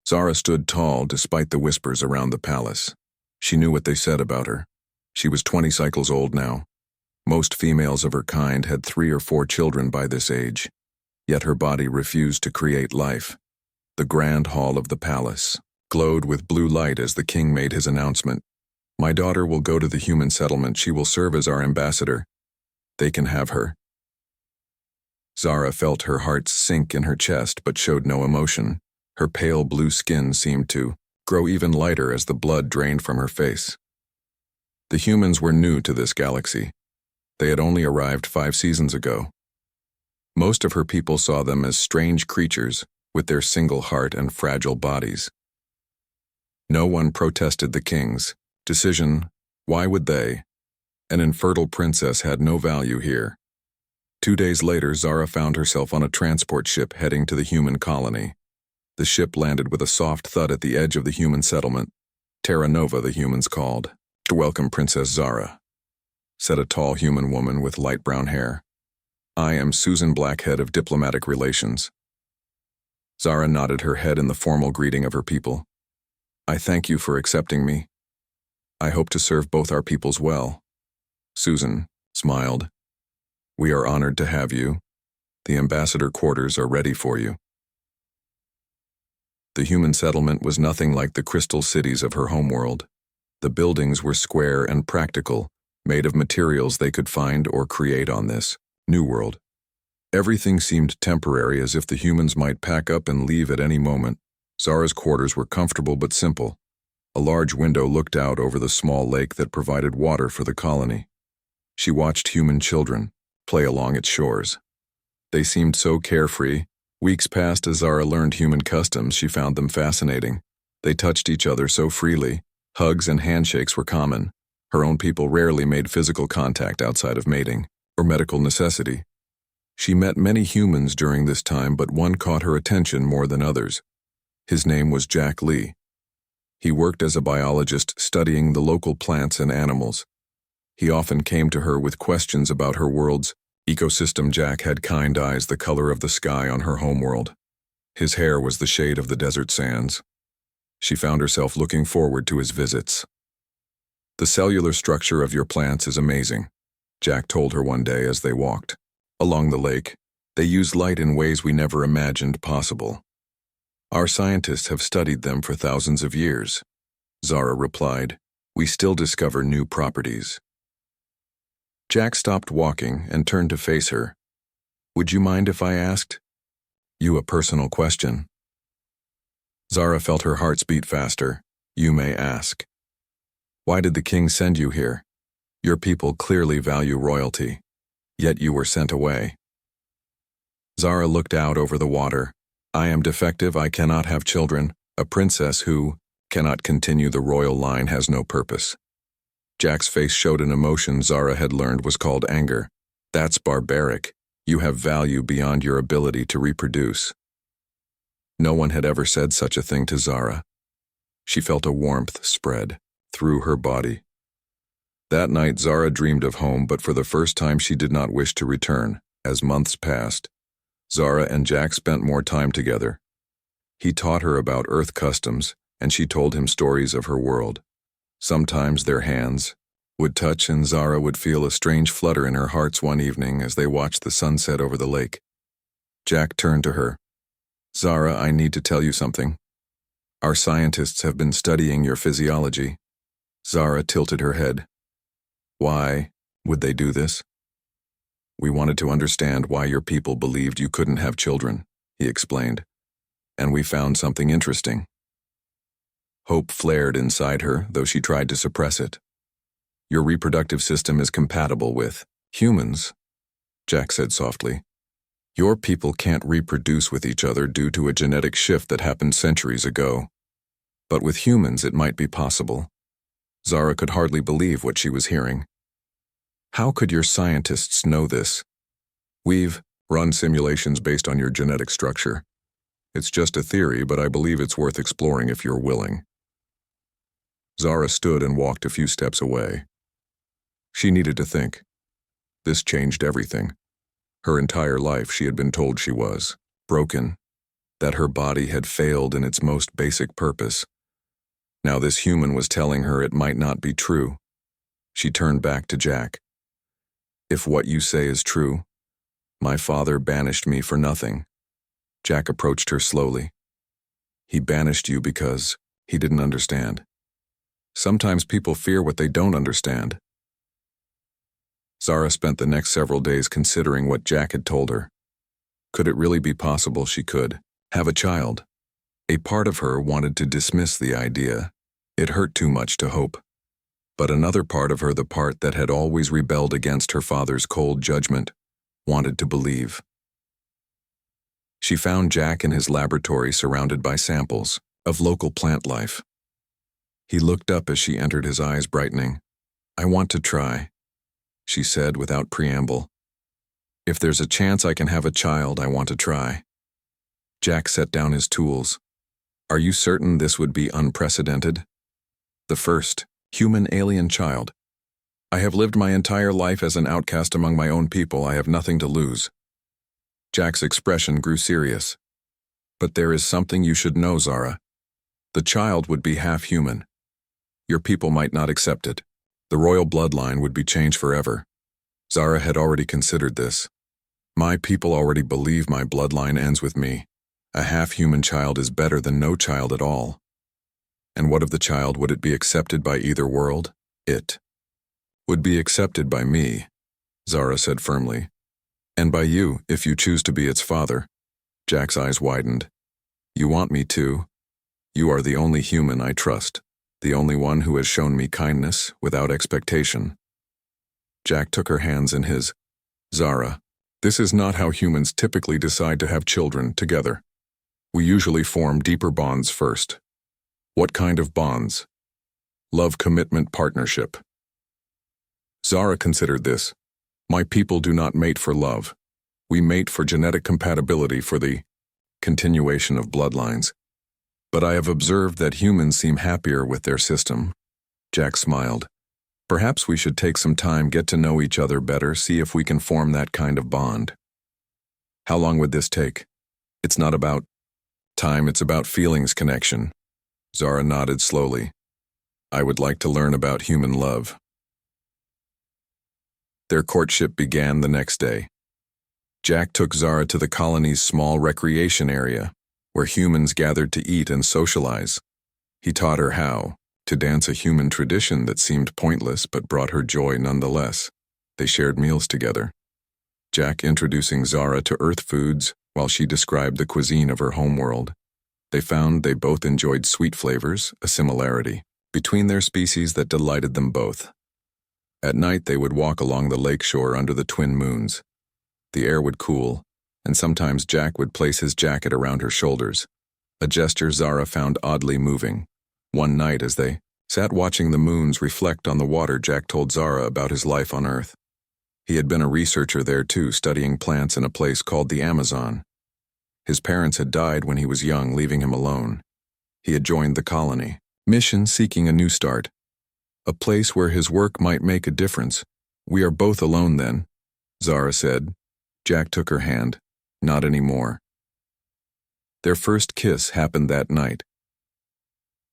Zara stood tall despite the whispers around the palace. She knew what they said about her. She was 20 cycles old now. Most females of her kind had 3 or 4 children by this age, yet her body refused to create life. The grand hall of the palace glowed with blue light as the king made his announcement. "My daughter will go to the human settlement. She will serve as our ambassador. They can have her." Zara felt her heart sink in her chest but showed no emotion. Her pale blue skin seemed to grow even lighter as the blood drained from her face. The humans were new to this galaxy. They had only arrived 5 seasons ago. Most of her people saw them as strange creatures with their single heart and fragile bodies. No one protested the king's decision. Why would they? An infertile princess had no value here. 2 days later, Zara found herself on a transport ship heading to the human colony. The ship landed with a soft thud at the edge of the human settlement. Terra Nova, the humans called. "Welcome, Princess Zara," said a tall human woman with light brown hair. "I am Susan Blackhead of Diplomatic Relations." Zara nodded her head in the formal greeting of her people. "I thank you for accepting me. I hope to serve both our peoples well." Susan smiled. "We are honored to have you. The ambassador quarters are ready for you." The human settlement was nothing like the crystal cities of her homeworld. The buildings were square and practical, made of materials they could find or create on this new world. Everything seemed temporary, as if the humans might pack up and leave at any moment. Zara's quarters were comfortable but simple. A large window looked out over the small lake that provided water for the colony. She watched human children play along its shores. They seemed so carefree. Weeks passed as Zara learned human customs. She found them fascinating. They touched each other so freely. Hugs and handshakes were common. Her own people rarely made physical contact outside of mating or medical necessity. She met many humans during this time, but one caught her attention more than others. His name was Jack Lee. He worked as a biologist studying the local plants and animals. He often came to her with questions about her world's ecosystem. Jack had kind eyes the color of the sky on her homeworld. His hair was the shade of the desert sands. She found herself looking forward to his visits. "The cellular structure of your plants is amazing," Jack told her one day as they walked along the lake. "They use light in ways we never imagined possible. Our scientists have studied them for thousands of years." Zara replied, "We still discover new properties." Jack stopped walking and turned to face her. "Would you mind if I asked you a personal question?" Zara felt her heart beat faster. "You may ask." "Why did the king send you here? Your people clearly value royalty, yet you were sent away." Zara looked out over the water. "I am defective. I cannot have children. A princess who cannot continue the royal line has no purpose." Jack's face showed an emotion Zara had learned was called anger. "That's barbaric. You have value beyond your ability to reproduce." No one had ever said such a thing to Zara. She felt a warmth spread through her body. That night, Zara dreamed of home, but for the first time she did not wish to return. As months passed, Zara and Jack spent more time together. He taught her about Earth customs, and she told him stories of her world. Sometimes their hands would touch, and Zara would feel a strange flutter in her heart. One evening, as they watched the sunset over the lake, Jack turned to her. "Zara, I need to tell you something. Our scientists have been studying your physiology." Zara tilted her head. "Why would they do this?" "We wanted to understand why your people believed you couldn't have children," he explained. "And we found something interesting." Hope flared inside her, though she tried to suppress it. "Your reproductive system is compatible with humans," Jack said softly. "Your people can't reproduce with each other due to a genetic shift that happened centuries ago. But with humans it might be possible." Zara could hardly believe what she was hearing. "How could your scientists know this?" "We've run simulations based on your genetic structure. It's just a theory, but I believe it's worth exploring if you're willing." Zara stood and walked a few steps away. She needed to think. This changed everything. Her entire life she had been told she was broken, that her body had failed in its most basic purpose. Now this human was telling her it might not be true. She turned back to Jack. "If what you say is true, my father banished me for nothing." Jack approached her slowly. "He banished you because he didn't understand. Sometimes people fear what they don't understand." Zara spent the next several days considering what Jack had told her. Could it really be possible she could have a child? A part of her wanted to dismiss the idea. It hurt too much to hope. But another part of her, the part that had always rebelled against her father's cold judgment, wanted to believe. She found Jack in his laboratory surrounded by samples of local plant life. He looked up as she entered, his eyes brightening. "I want to try," she said without preamble. "If there's a chance I can have a child, I want to try." Jack set down his tools. "Are you certain this would be unprecedented? The first human-alien child. I have lived my entire life as an outcast among my own people. I have nothing to lose." Jack's expression grew serious. "But there is something you should know, Zara. The child would be half human. Your people might not accept it. The royal bloodline would be changed forever." Zara had already considered this. "My people already believe my bloodline ends with me. A half-human child is better than no child at all." "And what of the child? Would it be accepted by either world?" "It would be accepted by me," Zara said firmly. "And by you, if you choose to be its father." Jack's eyes widened. "You want me to? You are the only human I trust, the only one who has shown me kindness without expectation." Jack took her hands in his. "Zara, this is not how humans typically decide to have children together. We usually form deeper bonds first." "What kind of bonds?" "Love, commitment, partnership." Zara considered this. "My people do not mate for love. We mate for genetic compatibility, for the continuation of bloodlines. But I have observed that humans seem happier with their system." Jack smiled. "Perhaps we should take some time, get to know each other better, see if we can form that kind of bond." "How long would this take?" "It's not about time, it's about feelings, connection." Zara nodded slowly. "I would like to learn about human love." Their courtship began the next day. Jack took Zara to the colony's small recreation area, where humans gathered to eat and socialize. He taught her how to dance, a human tradition that seemed pointless but brought her joy nonetheless. They shared meals together, Jack introducing Zara to Earth foods while she described the cuisine of her homeworld. They found they both enjoyed sweet flavors, a similarity between their species that delighted them both. At night they would walk along the lakeshore under the twin moons. The air would cool, and sometimes Jack would place his jacket around her shoulders, a gesture Zara found oddly moving. One night as they sat watching the moons reflect on the water, Jack told Zara about his life on Earth. He had been a researcher there too, studying plants in a place called the Amazon. His parents had died when he was young, leaving him alone. He had joined the colony mission, seeking a new start, a place where his work might make a difference. "We are both alone then," Zara said. Jack took her hand. "Not anymore." Their first kiss happened that night.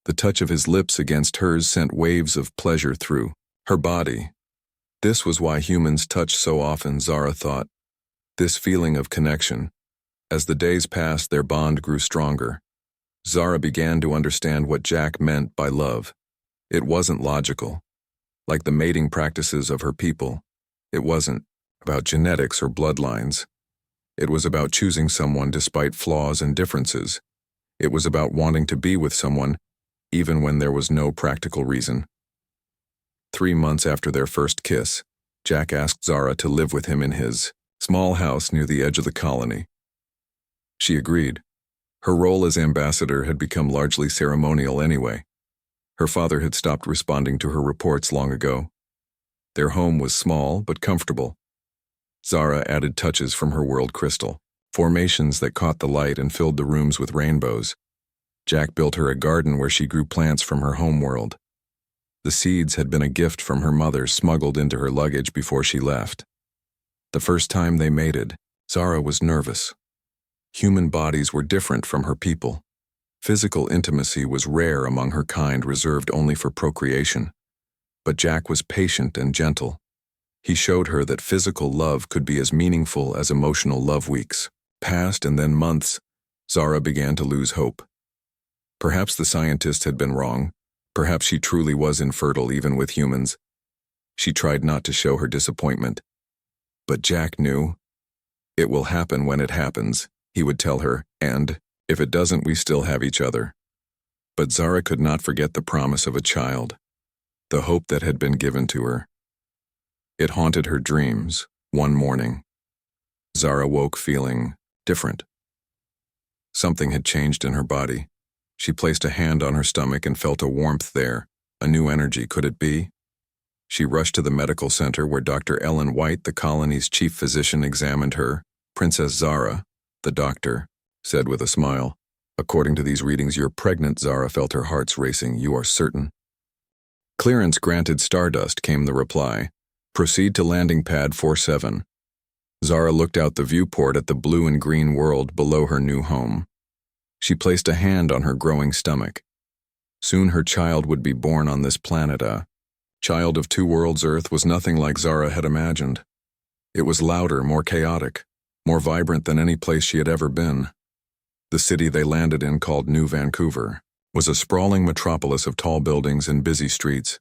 The touch of his lips against hers sent waves of pleasure through her body. This was why humans touch so often, Zara thought. This feeling of connection. As the days passed, their bond grew stronger. Zara began to understand what Jack meant by love. It wasn't logical, like the mating practices of her people. It wasn't about genetics or bloodlines. It was about choosing someone despite flaws and differences. It was about wanting to be with someone even when there was no practical reason. 3 months after their first kiss, Jack asked Zara to live with him in his small house near the edge of the colony. She agreed. Her role as ambassador had become largely ceremonial anyway. Her father had stopped responding to her reports long ago. Their home was small but comfortable. Zara added touches from her world crystal, formations that caught the light and filled the rooms with rainbows. Jack built her a garden where she grew plants from her home world. The seeds had been a gift from her mother, smuggled into her luggage before she left. The first time they mated, Zara was nervous. Human bodies were different from her people. Physical intimacy was rare among her kind, reserved only for procreation. But Jack was patient and gentle. He showed her that physical love could be as meaningful as emotional love. Weeks passed, and then months. Zara began to lose hope. Perhaps the scientist had been wrong. Perhaps she truly was infertile even with humans. She tried not to show her disappointment. But Jack knew. It will happen when it happens, he would tell her, and, if it doesn't, we still have each other. But Zara could not forget the promise of a child, the hope that had been given to her. It haunted her dreams. One morning, Zara woke feeling different. Something had changed in her body. She placed a hand on her stomach and felt a warmth there, a new energy. Could it be? She rushed to the medical center where Dr. Ellen White, the colony's chief physician, examined her. Princess Zara, the doctor, said with a smile, "According to these readings, you're pregnant." Zara felt her heart's racing. "You are certain?" "Clearance granted, Stardust," came the reply. "Proceed to landing pad 47. Zara looked out the viewport at the blue and green world below her new home. She placed a hand on her growing stomach. Soon her child would be born on this planet. A child of two worlds. Earth was nothing like Zara had imagined. It was louder, more chaotic, more vibrant than any place she had ever been. The city they landed in, called New Vancouver, was a sprawling metropolis of tall buildings and busy streets.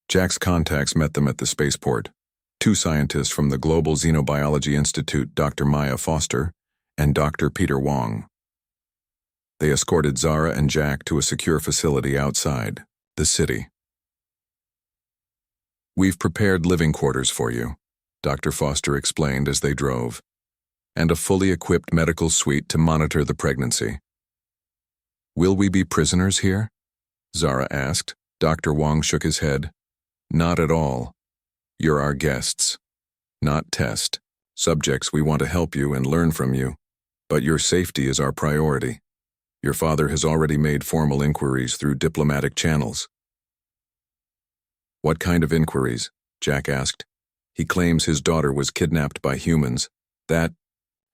Jack's contacts met them at the spaceport. Two scientists from the Global Xenobiology Institute, Dr. Maya Foster and Dr. Peter Wong. They escorted Zara and Jack to a secure facility outside the city. "We've prepared living quarters for you," Dr. Foster explained as they drove, "and a fully equipped medical suite to monitor the pregnancy." "Will we be prisoners here?" Zara asked. Dr. Wong shook his head. "Not at all. You're our guests, not test subjects. We want to help you and learn from you, but your safety is our priority. Your father has already made formal inquiries through diplomatic channels." "What kind of inquiries?" Jack asked. "He claims his daughter was kidnapped by humans, that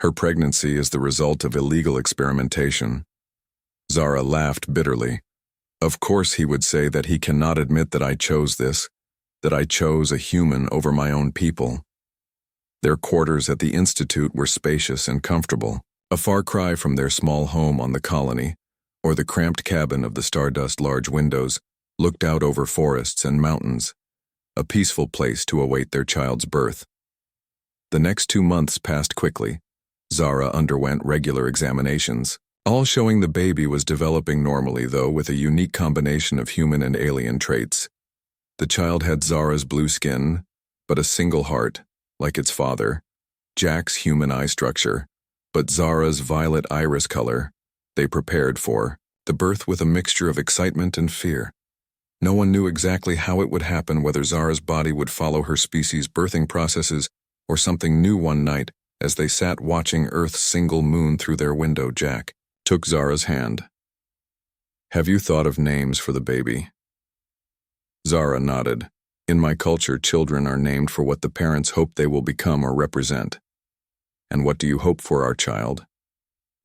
her pregnancy is the result of illegal experimentation." Zara laughed bitterly. "Of course he would say that. He cannot admit that I chose this, that I chose a human over my own people." Their quarters at the Institute were spacious and comfortable, a far cry from their small home on the colony, or the cramped cabin of the Stardust. Large windows looked out over forests and mountains, a peaceful place to await their child's birth. The next 2 months passed quickly. Zara underwent regular examinations, all showing the baby was developing normally, though with a unique combination of human and alien traits. The child had Zara's blue skin, but a single heart, like its father, Jack's human eye structure, but Zara's violet iris color. They prepared for the birth with a mixture of excitement and fear. No one knew exactly how it would happen, whether Zara's body would follow her species' birthing processes or something new. One night, as they sat watching Earth's single moon through their window, Jack took Zara's hand. "Have you thought of names for the baby?" Zara nodded. "In my culture, children are named for what the parents hope they will become or represent." "And what do you hope for our child?"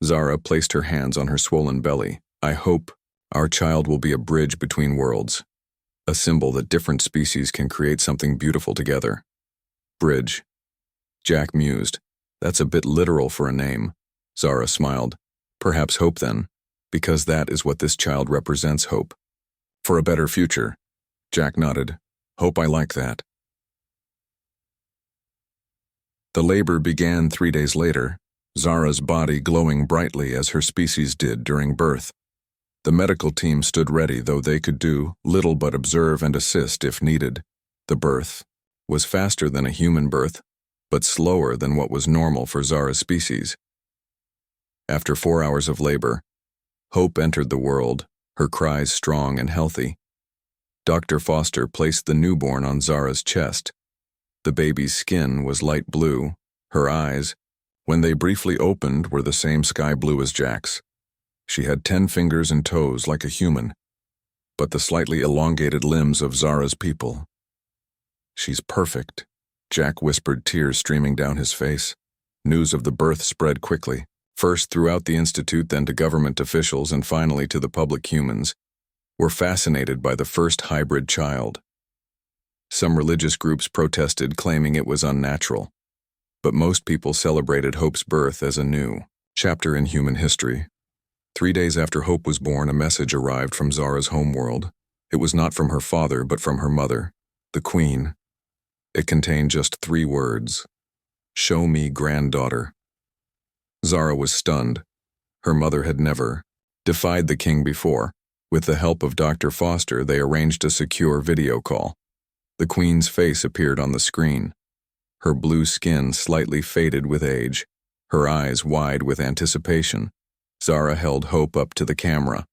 Zara placed her hands on her swollen belly. "I hope our child will be a bridge between worlds, a symbol that different species can create something beautiful together." "Bridge," Jack mused. "That's a bit literal for a name." Zara smiled. "Perhaps hope then, because that is what this child represents, hope. For a better future." Jack nodded. "Hope I like that." The labor began 3 days later, Zara's body glowing brightly as her species did during birth. The medical team stood ready, though they could do little but observe and assist if needed. The birth was faster than a human birth, but slower than what was normal for Zara's species. After 4 hours of labor, Hope entered the world, her cries strong and healthy. Dr. Foster placed the newborn on Zara's chest. The baby's skin was light blue. Her eyes, when they briefly opened, were the same sky blue as Jack's. She had 10 fingers and toes like a human, but the slightly elongated limbs of Zara's people. "She's perfect," Jack whispered, tears streaming down his face. News of the birth spread quickly. first throughout the institute, then to government officials, and finally to the public humans, were fascinated by the first hybrid child. Some religious groups protested, claiming it was unnatural, but most people celebrated Hope's birth as a new chapter in human history. 3 days after Hope was born, a message arrived from Zara's homeworld. It was not from her father, but from her mother, the Queen. It contained just 3 words: "Show me granddaughter." Zara was stunned. Her mother had never defied the king before. With the help of Dr. Foster, they arranged a secure video call. The Queen's face appeared on the screen. Her blue skin slightly faded with age, her eyes wide with anticipation. Zara held Hope up to the camera.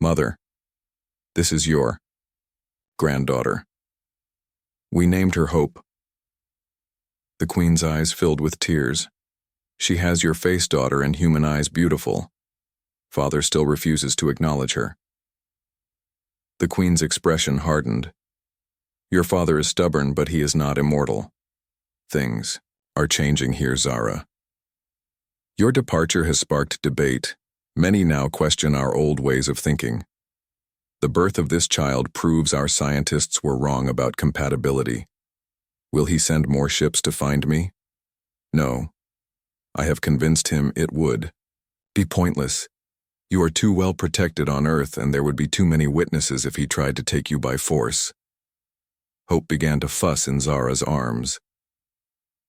"Mother, this is your granddaughter. We named her Hope." The Queen's eyes filled with tears. "She has your face, daughter, and human eyes beautiful." Father still refuses to acknowledge her. The Queen's expression hardened. "Your father is stubborn, but he is not immortal. Things are changing here, Zara. Your departure has sparked debate. Many now question our old ways of thinking. The birth of this child proves our scientists were wrong about compatibility. Will he send more ships to find me? No. I have convinced him it would be pointless. You are too well protected on Earth, and there would be too many witnesses if he tried to take you by force." Hope began to fuss in Zara's arms.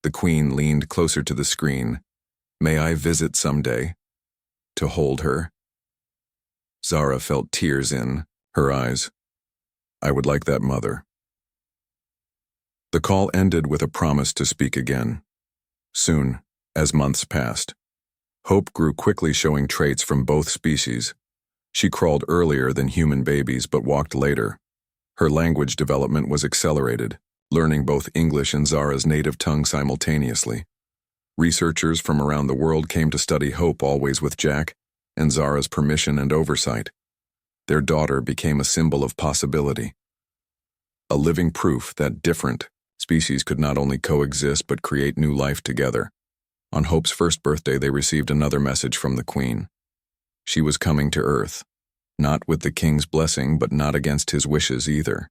The Queen leaned closer to the screen. "May I visit someday? To hold her?" Zara felt tears in her eyes. "I would like that, Mother." The call ended with a promise to speak again. Soon, as months passed, Hope grew quickly, showing traits from both species. She crawled earlier than human babies but walked later. Her language development was accelerated, learning both English and Zara's native tongue simultaneously. Researchers from around the world came to study Hope, always with Jack and Zara's permission and oversight. Their daughter became a symbol of possibility, a living proof that different species could not only coexist but create new life together. On Hope's first birthday, they received another message from the Queen. She was coming to Earth, not with the king's blessing, but not against his wishes either.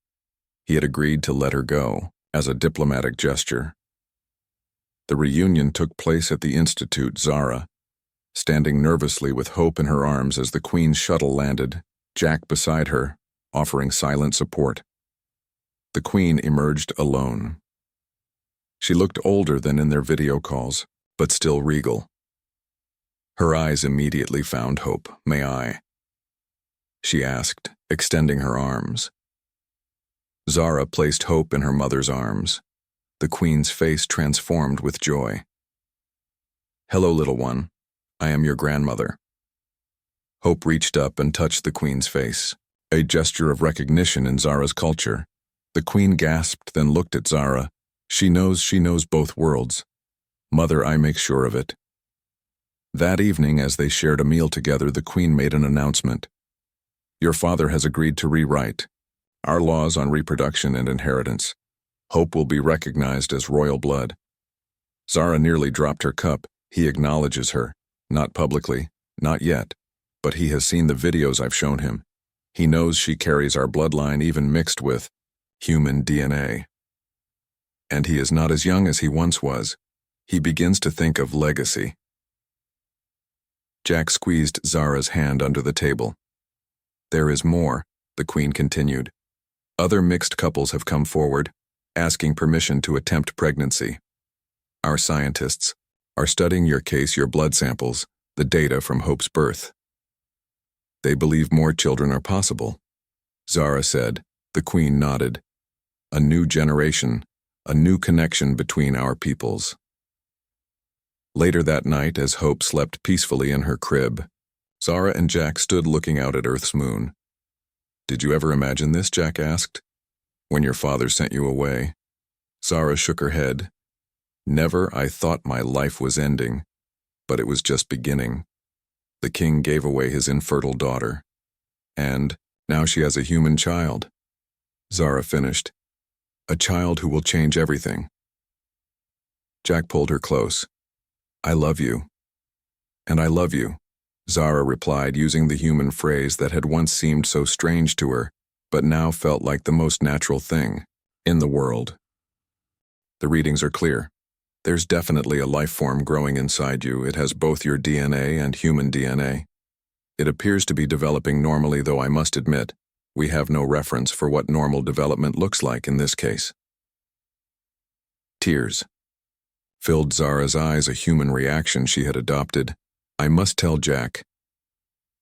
He had agreed to let her go, as a diplomatic gesture. The reunion took place at the Institute. Zara, standing nervously with Hope in her arms as the Queen's shuttle landed, Jack beside her, offering silent support. The Queen emerged alone. She looked older than in their video calls, but still regal. Her eyes immediately found Hope. "May I?" she asked, extending her arms. Zara placed Hope in her mother's arms. The Queen's face transformed with joy. "Hello, little one. I am your grandmother." Hope reached up and touched the Queen's face, a gesture of recognition in Zara's culture. The Queen gasped, then looked at Zara. She knows both worlds. "Mother, I make sure of it." That evening, as they shared a meal together, the Queen made an announcement. "Your father has agreed to rewrite our laws on reproduction and inheritance. Hope will be recognized as royal blood." Zara nearly dropped her cup. "He acknowledges her, not publicly, not yet, but he has seen the videos I've shown him. He knows she carries our bloodline, even mixed with human DNA. And he is not as young as he once was. He begins to think of legacy." Jack squeezed Zara's hand under the table. "There is more," the Queen continued. "Other mixed couples have come forward, asking permission to attempt pregnancy. Our scientists are studying your case, your blood samples, the data from Hope's birth. They believe more children are possible." Zara said. The Queen nodded. "A new generation, a new connection between our peoples." Later that night, as Hope slept peacefully in her crib, Zara and Jack stood looking out at Earth's moon. "Did you ever imagine this?" Jack asked. "When your father sent you away?" Zara shook her head. "Never. I thought my life was ending, but it was just beginning. The king gave away his infertile daughter, and now she has a human child." Zara finished. "A child who will change everything." Jack pulled her close. "I love you. And I love you, Zara replied using the human phrase that had once seemed so strange to her, but now felt like the most natural thing in the world. The readings are clear. There's definitely a life form growing inside you. It has both your DNA and human DNA. It appears to be developing normally, though I must admit, we have no reference for what normal development looks like in this case. Tears filled Zara's eyes, a human reaction she had adopted. I must tell Jack.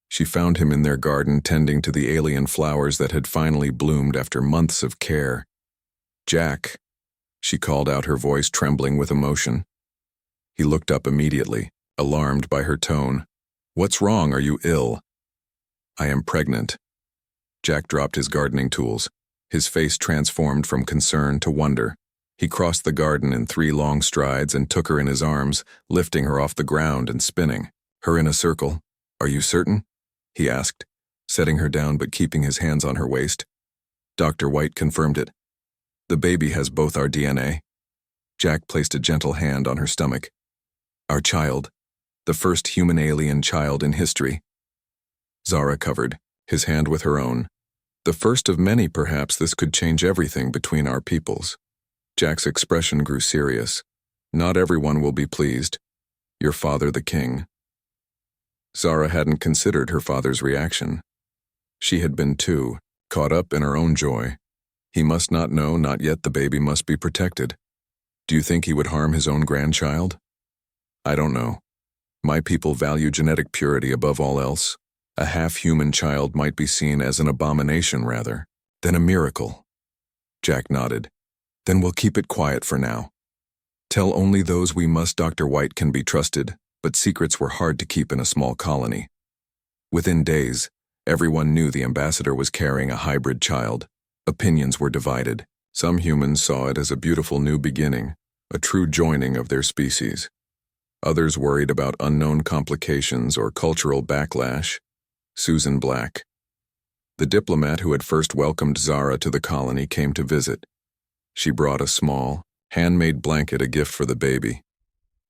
She found him in their garden tending to the alien flowers that had finally bloomed after months of care. Jack, she called out, her voice trembling with emotion. He looked up immediately, alarmed by her tone. What's wrong? Are you ill? I am pregnant. Jack dropped his gardening tools. His face transformed from concern to wonder. He crossed the garden in 3 long strides and took her in his arms, lifting her off the ground and spinning her in a circle. Are you certain? He asked, setting her down but keeping his hands on her waist. Dr. White confirmed it. The baby has both our DNA. Jack placed a gentle hand on her stomach. Our child, the first human alien child in history. Zara covered his hand with her own. The first of many, perhaps. This could change everything between our peoples. Jack's expression grew serious. Not everyone will be pleased. Your father, the king. Zara hadn't considered her father's reaction. She had been too, caught up in her own joy. He must not know, not yet. The baby must be protected. Do you think he would harm his own grandchild? I don't know. My people value genetic purity above all else. A half-human child might be seen as an abomination rather than a miracle. Jack nodded. Then we'll keep it quiet for now. Tell only those we must. Dr. White can be trusted, but secrets were hard to keep in a small colony. Within days, everyone knew the ambassador was carrying a hybrid child. Opinions were divided. Some humans saw it as a beautiful new beginning, a true joining of their species. Others worried about unknown complications or cultural backlash. Susan Black, the diplomat who had first welcomed Zara to the colony, came to visit. She brought a small, handmade blanket, a gift for the baby.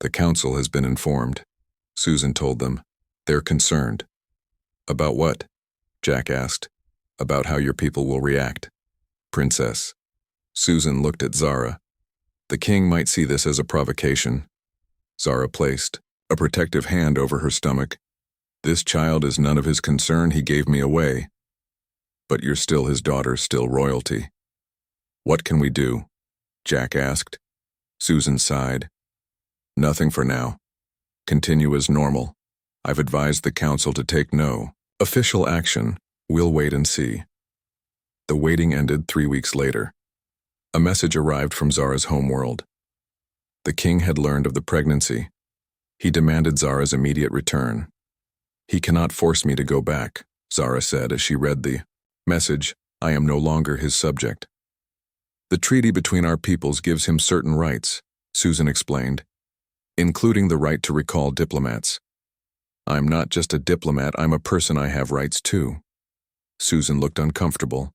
The council has been informed, Susan told them. They're concerned. About what? Jack asked. About how your people will react. Princess. Susan looked at Zara. The king might see this as a provocation. Zara placed a protective hand over her stomach. This child is none of his concern. He gave me away. But you're still his daughter, still royalty. What can we do? Jack asked. Susan sighed. Nothing for now. Continue as normal. I've advised the council to take no official action. We'll wait and see. The waiting ended 3 weeks later. A message arrived from Zara's homeworld. The king had learned of the pregnancy. He demanded Zara's immediate return. He cannot force me to go back, Zara said as she read the message. I am no longer his subject. The treaty between our peoples gives him certain rights, Susan explained, including the right to recall diplomats. I'm not just a diplomat, I'm a person. I have rights too. Susan looked uncomfortable.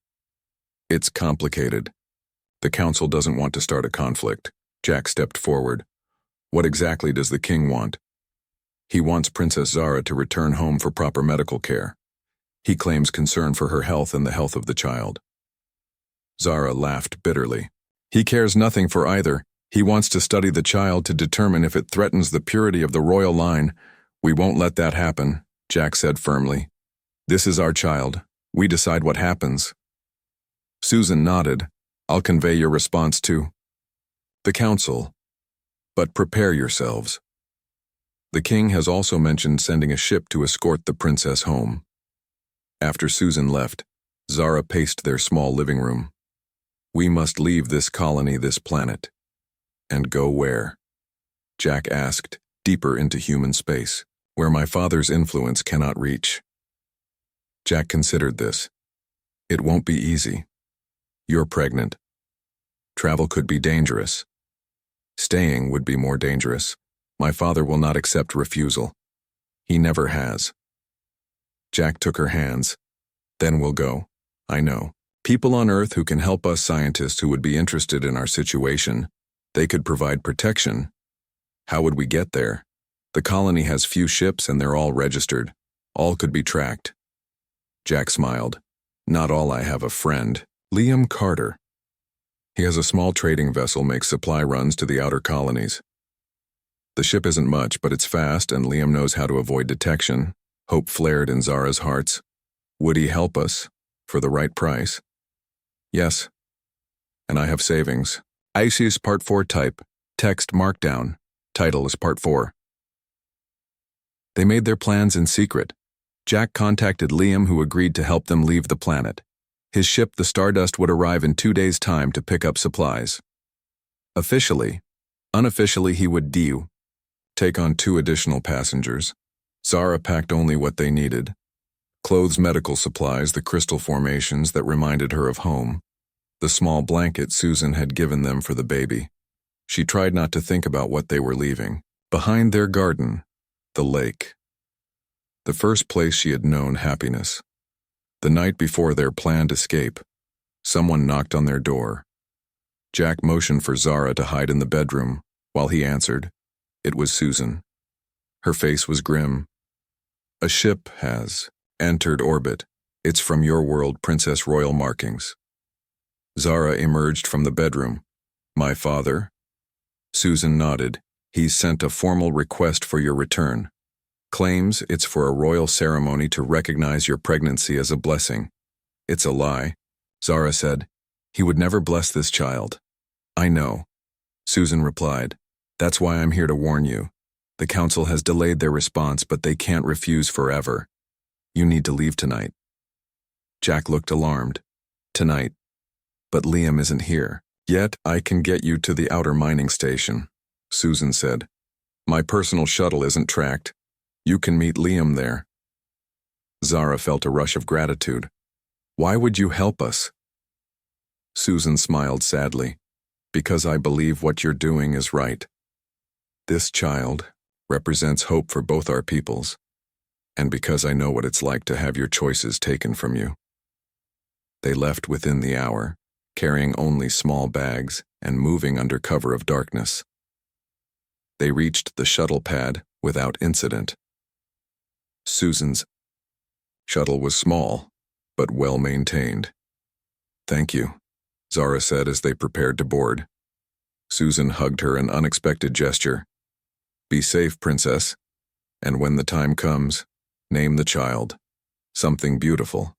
It's complicated. The council doesn't want to start a conflict. Jack stepped forward. What exactly does the king want? He wants Princess Zara to return home for proper medical care. He claims concern for her health and the health of the child. Zara laughed bitterly. He cares nothing for either. He wants to study the child to determine if it threatens the purity of the royal line. We won't let that happen, Jack said firmly. This is our child. We decide what happens. Susan nodded. I'll convey your response to the council. But prepare yourselves. The king has also mentioned sending a ship to escort the princess home. After Susan left, Zara paced their small living room. We must leave this colony, this planet. And go where? Jack asked, deeper into human space, where my father's influence cannot reach. Jack considered this. It won't be easy. You're pregnant. Travel could be dangerous. Staying would be more dangerous. My father will not accept refusal. He never has. Jack took her hands. Then we'll go. I know. People on Earth who can help us, scientists who would be interested in our situation. They could provide protection. How would we get there? The colony has few ships and they're all registered. All could be tracked. Jack smiled. Not all. I have a friend, Liam Carter. He has a small trading vessel, makes supply runs to the outer colonies. The ship isn't much, but it's fast and Liam knows how to avoid detection. Hope flared in Zara's hearts. Would he help us? For the right price? Yes. And I have savings. IC's Part 4 type. Text markdown. Title is Part 4. They made their plans in secret. Jack contacted Liam, who agreed to help them leave the planet. His ship, the Stardust, would arrive in 2 days' time to pick up supplies. Officially, unofficially he would take on 2 additional passengers. Zara packed only what they needed. Clothes, medical supplies, the crystal formations that reminded her of home. The small blanket Susan had given them for the baby. She tried not to think about what they were leaving. Behind their garden, the lake. The first place she had known happiness. The night before their planned escape, someone knocked on their door. Jack motioned for Zara to hide in the bedroom. While he answered, it was Susan. Her face was grim. A ship has entered orbit. It's from your world, Princess Royal markings. Zara emerged from the bedroom. My father? Susan nodded. He's sent a formal request for your return. Claims it's for a royal ceremony to recognize your pregnancy as a blessing. It's a lie, Zara said. He would never bless this child. I know, Susan replied. That's why I'm here to warn you. The council has delayed their response, but they can't refuse forever. You need to leave tonight. Jack looked alarmed. Tonight? But Liam isn't here. Yet I can get you to the outer mining station, Susan said. My personal shuttle isn't tracked. You can meet Liam there. Zara felt a rush of gratitude. Why would you help us? Susan smiled sadly. Because I believe what you're doing is right. This child represents hope for both our peoples, and because I know what it's like to have your choices taken from you. They left within the hour, carrying only small bags and moving under cover of darkness. They reached the shuttle pad without incident. Susan's shuttle was small, but well maintained. Thank you, Zara said as they prepared to board. Susan hugged her, an unexpected gesture. Be safe, princess, and when the time comes, name the child. Something beautiful,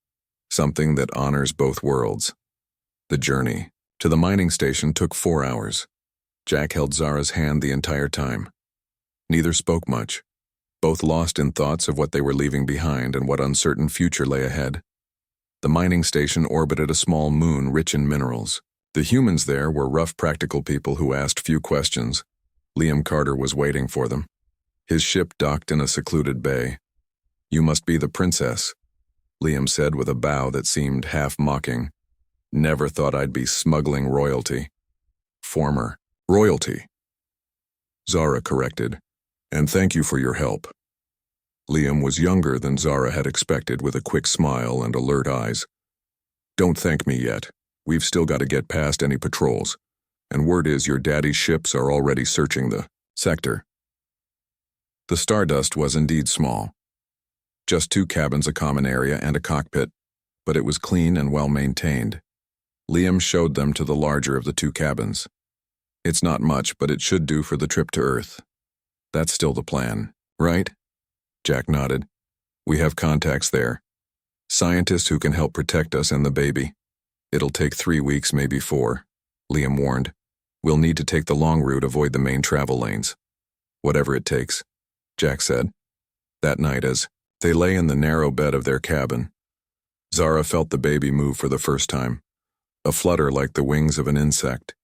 something that honors both worlds. The journey to the mining station took 4 hours. Jack held Zara's hand the entire time. Neither spoke much, both lost in thoughts of what they were leaving behind and what uncertain future lay ahead. The mining station orbited a small moon rich in minerals. The humans there were rough, practical people who asked few questions. Liam Carter was waiting for them. His ship docked in a secluded bay. You must be the princess, Liam said with a bow that seemed half mocking. Never thought I'd be smuggling royalty. Former royalty, Zara corrected. And thank you for your help. Liam was younger than Zara had expected, with a quick smile and alert eyes. Don't thank me yet. We've still got to get past any patrols. And word is your daddy's ships are already searching the sector. The Stardust was indeed small. Just 2 cabins, a common area, and a cockpit, but it was clean and well maintained. Liam showed them to the larger of the 2 cabins. It's not much, but it should do for the trip to Earth. That's still the plan, right? Jack nodded. We have contacts there. Scientists who can help protect us and the baby. It'll take 3 weeks, maybe 4, Liam warned. We'll need to take the long route, avoid the main travel lanes. Whatever it takes, Jack said. That night, as they lay in the narrow bed of their cabin, Zara felt the baby move for the first time, a flutter like the wings of an insect.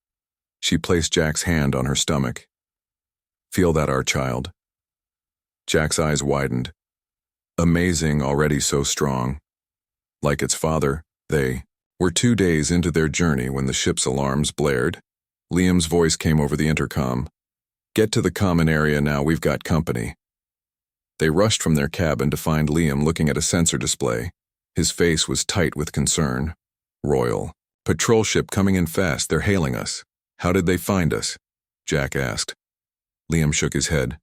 She placed Jack's hand on her stomach. Feel that, our child? Jack's eyes widened. Amazing, already so strong. Like its father, they were 2 days into their journey when the ship's alarms blared. Liam's voice came over the intercom. Get to the common area now, we've got company. They rushed from their cabin to find Liam looking at a sensor display. His face was tight with concern. Royal patrol ship coming in fast, they're hailing us. How did they find us? Jack asked. Liam shook his head.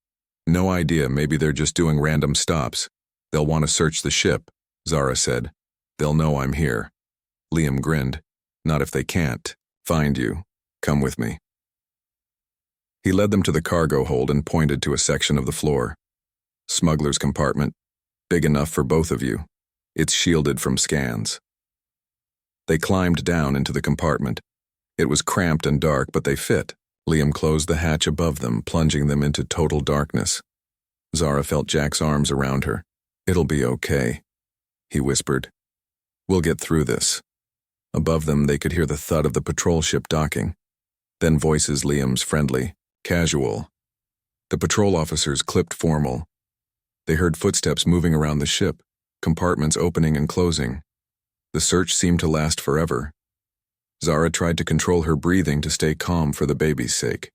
No idea, maybe they're just doing random stops. They'll want to search the ship, Zara said. They'll know I'm here. Liam grinned. Not if they can't. Find you. Come with me. He led them to the cargo hold and pointed to a section of the floor. Smuggler's compartment. Big enough for both of you. It's shielded from scans. They climbed down into the compartment. It was cramped and dark, but they fit. Liam closed the hatch above them, plunging them into total darkness. Zara felt Jack's arms around her. It'll be okay, he whispered. We'll get through this. Above them, they could hear the thud of the patrol ship docking. Then voices Liam's friendly, casual. The patrol officers clipped formal. They heard footsteps moving around the ship, compartments opening and closing. The search seemed to last forever. Zara tried to control her breathing to stay calm for the baby's sake.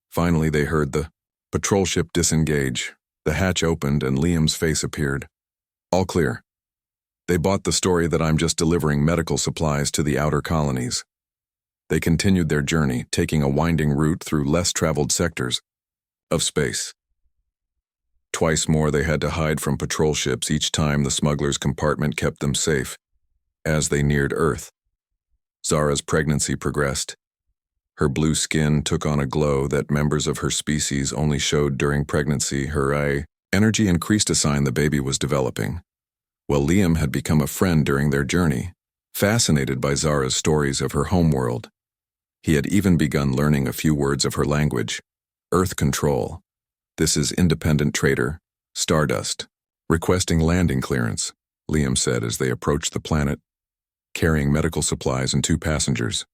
Finally, they heard the patrol ship disengage. The hatch opened and Liam's face appeared. All clear. They bought the story that I'm just delivering medical supplies to the outer colonies. They continued their journey, taking a winding route through less traveled sectors of space. Twice more they had to hide from patrol ships each time the smuggler's compartment kept them safe. As they neared Earth, Zara's pregnancy progressed. Her blue skin took on a glow that members of her species only showed during pregnancy. Her energy increased a sign the baby was developing. Well, Liam had become a friend during their journey, fascinated by Zara's stories of her homeworld. He had even begun learning a few words of her language. Earth control. This is independent trader, Stardust, requesting landing clearance, Liam said as they approached the planet, carrying medical supplies and 2 passengers.